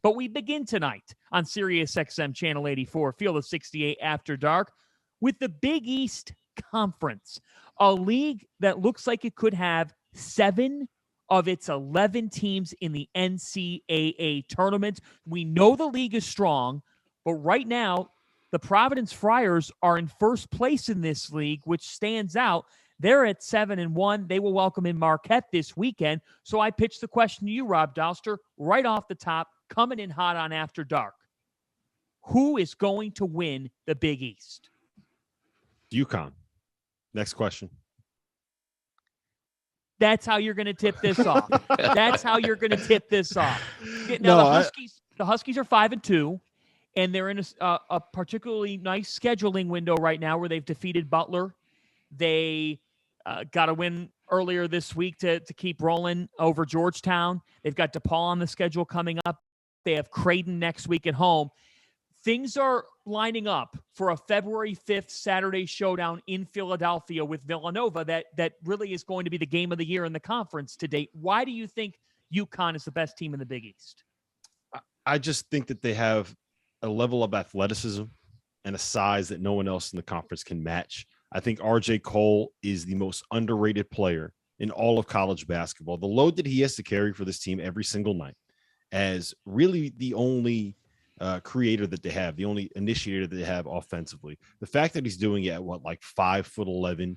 But we begin tonight on Sirius XM Channel 84, Field of 68 After Dark, with the Big East Conference, a league that looks like it could have 7 of its 11 teams in the NCAA tournament. We know the league is strong, but right now, the Providence Friars are in first place in this league, which stands out. They're at 7-1. They will welcome in Marquette this weekend. So I pitched the question to you, Rob Dauster, right off the top, coming in hot on After Dark. Who is going to win the Big East? UConn. Next question. That's how you're going to tip this off. That's how you're going to tip this off. Now, No, the Huskies are 5-2, and they're in a particularly nice scheduling window right now where they've defeated Butler. They got a win earlier this week to keep rolling over Georgetown. They've got DePaul on the schedule coming up. They have Creighton next week at home. Things are lining up for a February 5th Saturday showdown in Philadelphia with Villanova that really is going to be the game of the year in the conference to date. Why do you think UConn is the best team in the Big East? I just think that they have a level of athleticism and a size that no one else in the conference can match. I think RJ Cole is the most underrated player in all of college basketball. The load that he has to carry for this team every single night as really the only creator that they have, the only initiator that they have offensively. The fact that he's doing it at 5'11",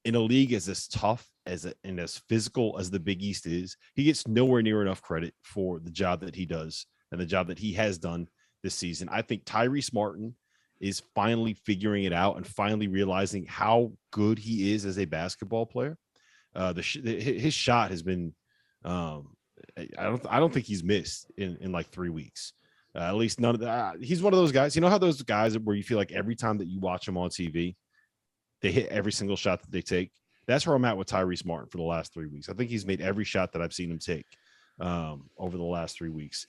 in a league as tough and as physical as the Big East is, he gets nowhere near enough credit for the job that he does and the job that he has done this season. I think Tyrese Martin is finally figuring it out and finally realizing how good he is as a basketball player. His shot has been, I don't think he's missed in 3 weeks. At least none of that. He's one of those guys. You know how those guys where you feel like every time that you watch them on TV, they hit every single shot that they take. That's where I'm at with Tyrese Martin for the last 3 weeks. I think he's made every shot that I've seen him take over the last 3 weeks.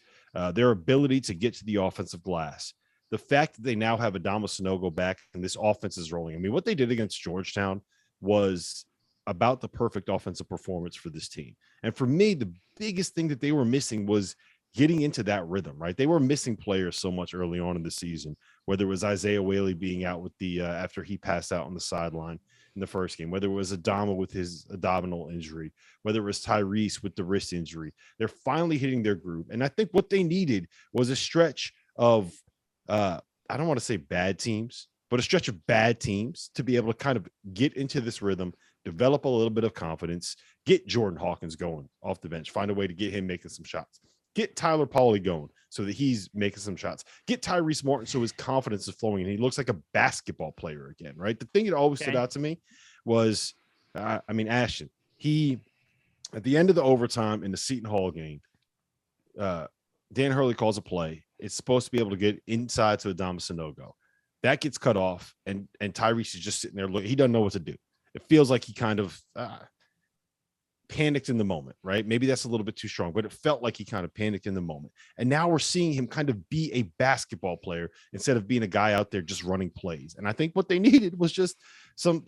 Their ability to get to the offensive glass, the fact that they now have Adama Sanogo back and this offense is rolling. I mean, what they did against Georgetown was about the perfect offensive performance for this team. And for me, the biggest thing that they were missing was getting into that rhythm, right? They were missing players so much early on in the season, whether it was Isaiah Whaley being out with the after he passed out on the sideline in the first game, whether it was Adama with his abdominal injury, whether it was Tyrese with the wrist injury. They're finally hitting their groove. And I think what they needed was a stretch of, I don't want to say bad teams, but a stretch of bad teams to be able to kind of get into this rhythm, develop a little bit of confidence, get Jordan Hawkins going off the bench, find a way to get him making some shots. Get Tyler Pauly going so that he's making some shots. Get Tyrese Martin so his confidence is flowing and he looks like a basketball player again, right? The thing that always stood out to me was, Ashton. He, at the end of the overtime in the Seton Hall game, Dan Hurley calls a play. It's supposed to be able to get inside to Adama Sanogo. That gets cut off, and Tyrese is just sitting there. He doesn't know what to do. It feels like he kind of panicked in the moment, right? Maybe that's a little bit too strong, but it felt like he kind of panicked in the moment. And now we're seeing him kind of be a basketball player instead of being a guy out there just running plays. And I think what they needed was just some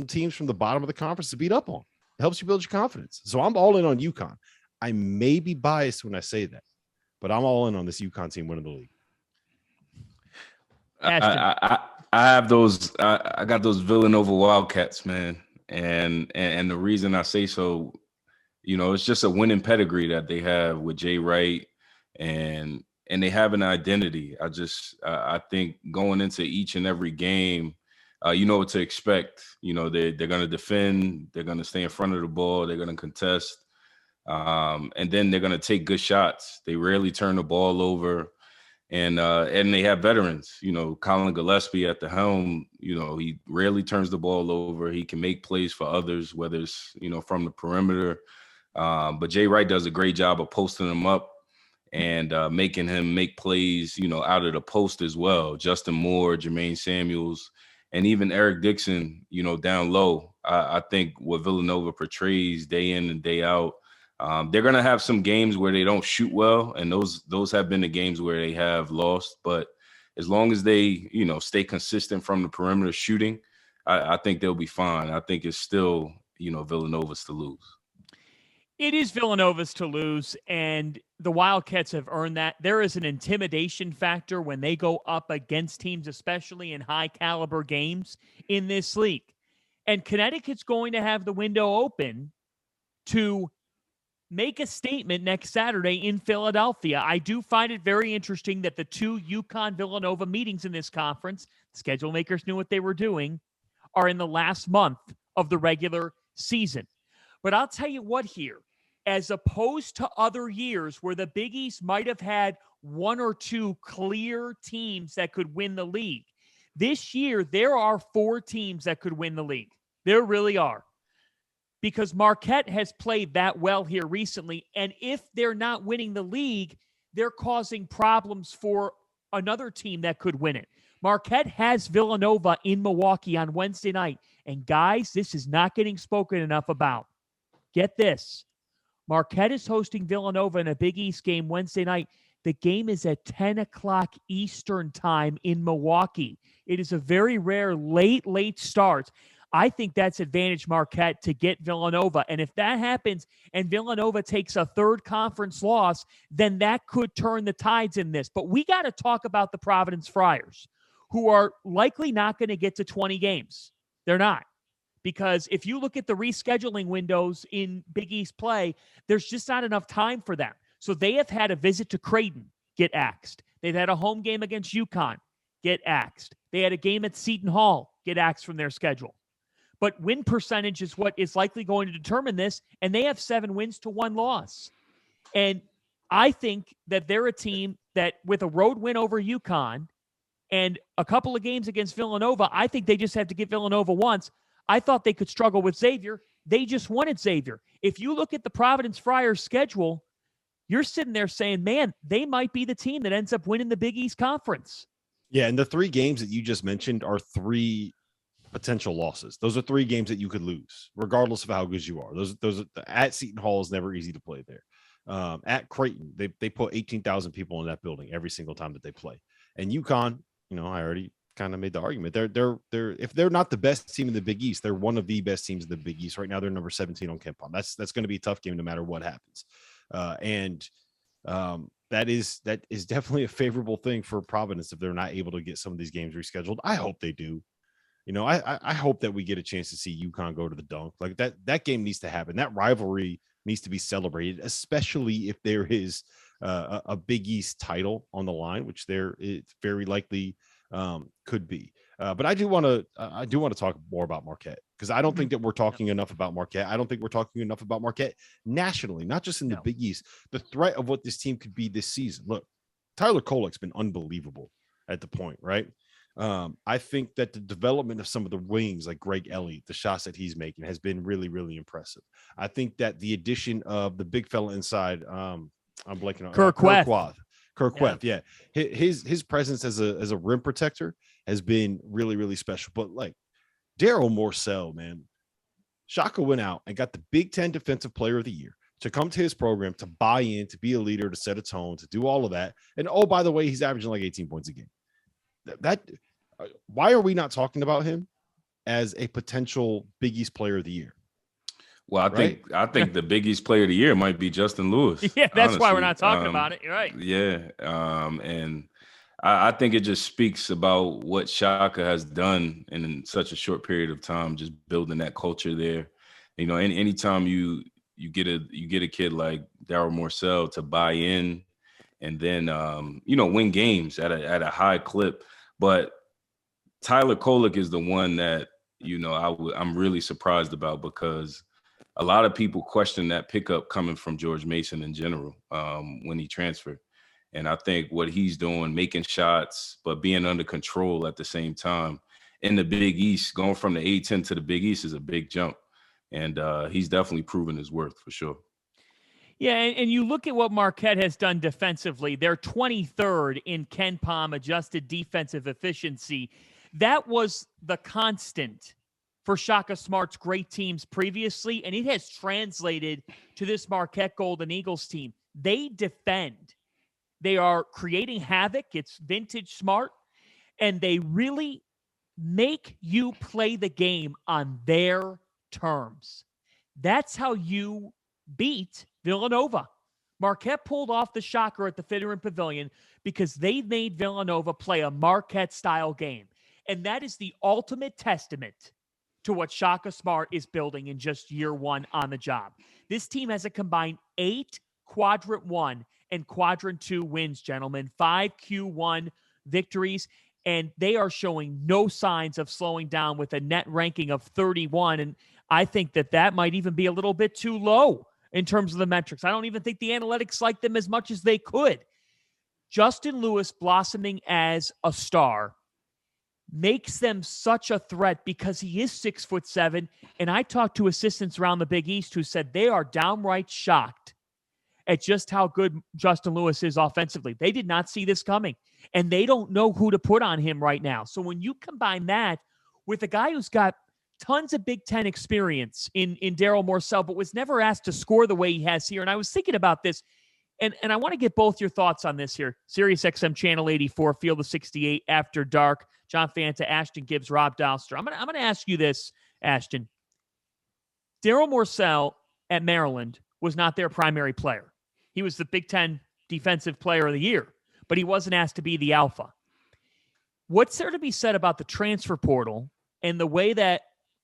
teams from the bottom of the conference to beat up on. It helps you build your confidence. So I'm all in on UConn. I may be biased when I say that, but I'm all in on this UConn team winning the league. I have those. I got those Villanova Wildcats, man. And the reason I say so, it's just a winning pedigree that they have with Jay Wright, and they have an identity. I think going into each and every game, you know what to expect. They're going to defend, they're going to stay in front of the ball, they're going to contest, and then they're going to take good shots. They rarely turn the ball over. And they have veterans, Colin Gillespie at the helm, he rarely turns the ball over. He can make plays for others, whether it's, from the perimeter. But Jay Wright does a great job of posting him up and making him make plays, out of the post as well. Justin Moore, Jermaine Samuels, and even Eric Dixon, down low. I think what Villanova portrays day in and day out, they're going to have some games where they don't shoot well, and those have been the games where they have lost. But as long as they, stay consistent from the perimeter shooting, I think they'll be fine. I think it's still, Villanova's to lose. It is Villanova's to lose, and the Wildcats have earned that. There is an intimidation factor when they go up against teams, especially in high-caliber games in this league. And Connecticut's going to have the window open to make a statement next Saturday in Philadelphia. I do find it very interesting that the two UConn-Villanova meetings in this conference, schedule makers knew what they were doing, are in the last month of the regular season. But I'll tell you what here, as opposed to other years where the Big East might have had one or two clear teams that could win the league, this year there are 4 teams that could win the league. There really are. Because Marquette has played that well here recently, and if they're not winning the league, they're causing problems for another team that could win it. Marquette has Villanova in Milwaukee on Wednesday night, and guys, this is not getting spoken enough about. Get this. Marquette is hosting Villanova in a Big East game Wednesday night. The game is at 10 o'clock Eastern time in Milwaukee. It is a very rare late start. I think that's advantage Marquette to get Villanova. And if that happens and Villanova takes a third conference loss, then that could turn the tides in this. But we got to talk about the Providence Friars, who are likely not going to get to 20 games. They're not. Because if you look at the rescheduling windows in Big East play, there's just not enough time for them. So they have had a visit to Creighton, get axed. They've had a home game against UConn, get axed. They had a game at Seton Hall, get axed from their schedule. But win percentage is what is likely going to determine this, and they have 7 wins to 1 loss. And I think that they're a team that, with a road win over UConn and a couple of games against Villanova, I think they just have to get Villanova once. I thought they could struggle with Xavier. They just wanted Xavier. If you look at the Providence Friars schedule, you're sitting there saying, man, they might be the team that ends up winning the Big East Conference. Yeah, and the 3 games that you just mentioned are 3 potential losses. Those are 3 games that you could lose, regardless of how good you are. Those at Seton Hall is never easy to play there. At Creighton, they put 18,000 people in that building every single time that they play. And UConn, I already kind of made the argument. They're if they're not the best team in the Big East, they're one of the best teams in the Big East right now. They're number 17 on KenPom. That's going to be a tough game no matter what happens. That is definitely a favorable thing for Providence if they're not able to get some of these games rescheduled. I hope they do. I hope that we get a chance to see UConn go to the dunk. Like that game needs to happen. That rivalry needs to be celebrated, especially if there is a Big East title on the line, which there it very likely could be. But I do want to talk more about Marquette, because I don't think that we're talking enough about Marquette. I don't think we're talking enough about Marquette nationally, not just in the Big East. The threat of what this team could be this season. Look, Tyler Kolek's been unbelievable at the point, right? I think that the development of some of the wings, like Greg Elliott, the shots that he's making, has been really, really impressive. I think that the addition of the big fella inside, I'm blanking on Kirkweth, yeah. His presence as a rim protector has been really, really special. But like Daryl Morcell, man, Shaka went out and got the Big Ten Defensive Player of the Year to come to his program, to buy in, to be a leader, to set a tone, to do all of that. And oh, by the way, he's averaging like 18 points a game. Why are we not talking about him as a potential Big East Player of the Year? Well, I think the Big East Player of the Year might be Justin Lewis. Yeah, that's honestly why we're not talking about it. You're right. Yeah, and I think it just speaks about what Shaka has done in such a short period of time, just building that culture there. Anytime you get a kid like Daryl Morcell to buy in, and then win games at a high clip. But Tyler Kolek is the one that I'm really surprised about, because a lot of people question that pickup coming from George Mason in general when he transferred. And I think what he's doing, making shots, but being under control at the same time in the Big East, going from the A-10 to the Big East is a big jump. And he's definitely proven his worth for sure. Yeah, and you look at what Marquette has done defensively. They're 23rd in KenPom adjusted defensive efficiency. That was the constant for Shaka Smart's great teams previously, and it has translated to this Marquette Golden Eagles team. They defend. They are creating havoc. It's vintage Smart, and they really make you play the game on their terms. That's how you beat Villanova. Marquette pulled off the shocker at the Fitteran Pavilion because they made Villanova play a Marquette-style game. And that is the ultimate testament to what Shaka Smart is building in just year one on the job. This team has a combined 8 Quadrant 1 and Quadrant 2 wins, gentlemen. 5 Q1 victories, and they are showing no signs of slowing down with a net ranking of 31. And I think that might even be a little bit too low in terms of the metrics. I don't even think the analytics like them as much as they could. Justin Lewis blossoming as a star makes them such a threat because he is 6'7". And I talked to assistants around the Big East who said they are downright shocked at just how good Justin Lewis is offensively. They did not see this coming, and they don't know who to put on him right now. So when you combine that with a guy who's got tons of Big Ten experience in Daryl Morcell, but was never asked to score the way he has here. And I was thinking about this, and I want to get both your thoughts on this here. Sirius XM Channel 84, Field of 68, After Dark. John Fanta, Ashton Gibbs, Rob Dauster. I'm gonna ask you this, Ashton. Daryl Morcell at Maryland was not their primary player. He was the Big Ten Defensive Player of the Year, but he wasn't asked to be the alpha. What's there to be said about the transfer portal and the way that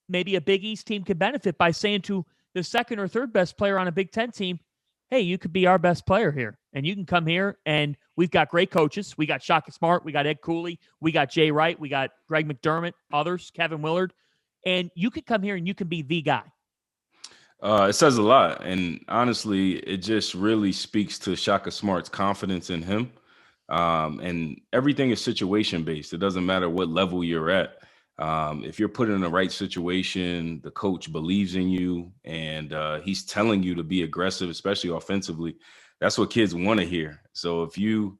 maybe a Big East team could benefit by saying to the second or third best player on a Big Ten team, hey, you could be our best player here, and you can come here, and we've got great coaches. We got Shaka Smart, we got Ed Cooley, we got Jay Wright, we got Greg McDermott, others, Kevin Willard, and you could come here and you can be the guy. It says a lot, and honestly, it just really speaks to Shaka Smart's confidence in him. And everything is situation-based. It doesn't matter what level you're at. If you're put in the right situation, the coach believes in you, and he's telling you to be aggressive, especially offensively. That's what kids want to hear. So if you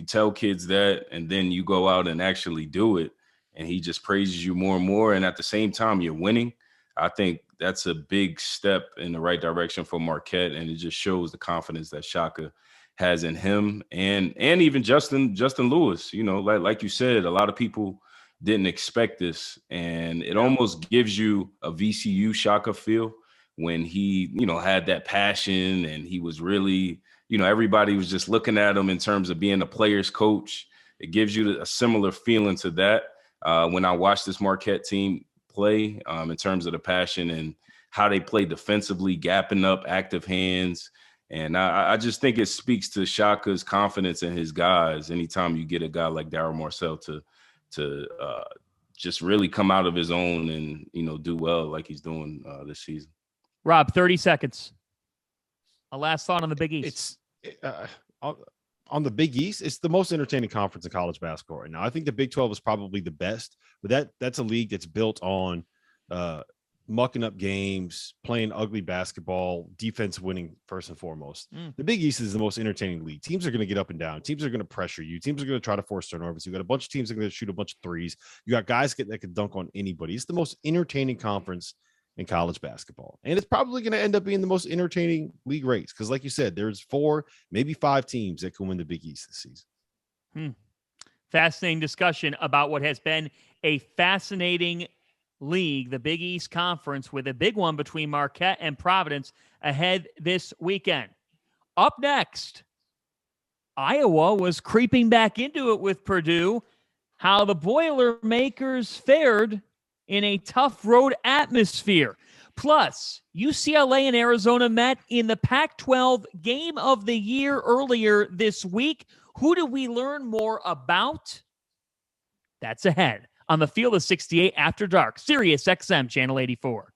tell kids that, and then you go out and actually do it, and he just praises you more and more, and at the same time you're winning, I think that's a big step in the right direction for Marquette, and it just shows the confidence that Shaka has in him, and even Justin Lewis. Like you said, a lot of people didn't expect this, and it almost gives you a VCU Shaka feel when he, had that passion, and he was really, everybody was just looking at him in terms of being a player's coach. It gives you a similar feeling to that when I watched this Marquette team play in terms of the passion and how they play defensively, gapping up, active hands. And I just think it speaks to Shaka's confidence in his guys anytime you get a guy like Daryl Morcell to just really come out of his own and, do well like he's doing this season. Rob, 30 seconds. A last thought on the Big East. On the Big East, it's the most entertaining conference in college basketball right now. I think the Big 12 is probably the best, but that's a league that's built on mucking up games, playing ugly basketball, defense winning first and foremost. The Big East is the most entertaining league. Teams are going to get up and down. Teams are going to pressure you. Teams are going to try to force turnovers. You got a bunch of teams that are going to shoot a bunch of threes. You got guys that can dunk on anybody. It's the most entertaining conference in college basketball. And it's probably going to end up being the most entertaining league race because, like you said, there's 4, maybe 5 teams that can win the Big East this season. Fascinating discussion about what has been a fascinating league, the Big East Conference, with a big one between Marquette and Providence ahead this weekend. Up next, Iowa was creeping back into it with Purdue. How the Boilermakers fared in a tough road atmosphere. Plus, UCLA and Arizona met in the Pac-12 Game of the Year earlier this week. Who do we learn more about? That's ahead on the Field of 68 After Dark, Sirius XM Channel 84.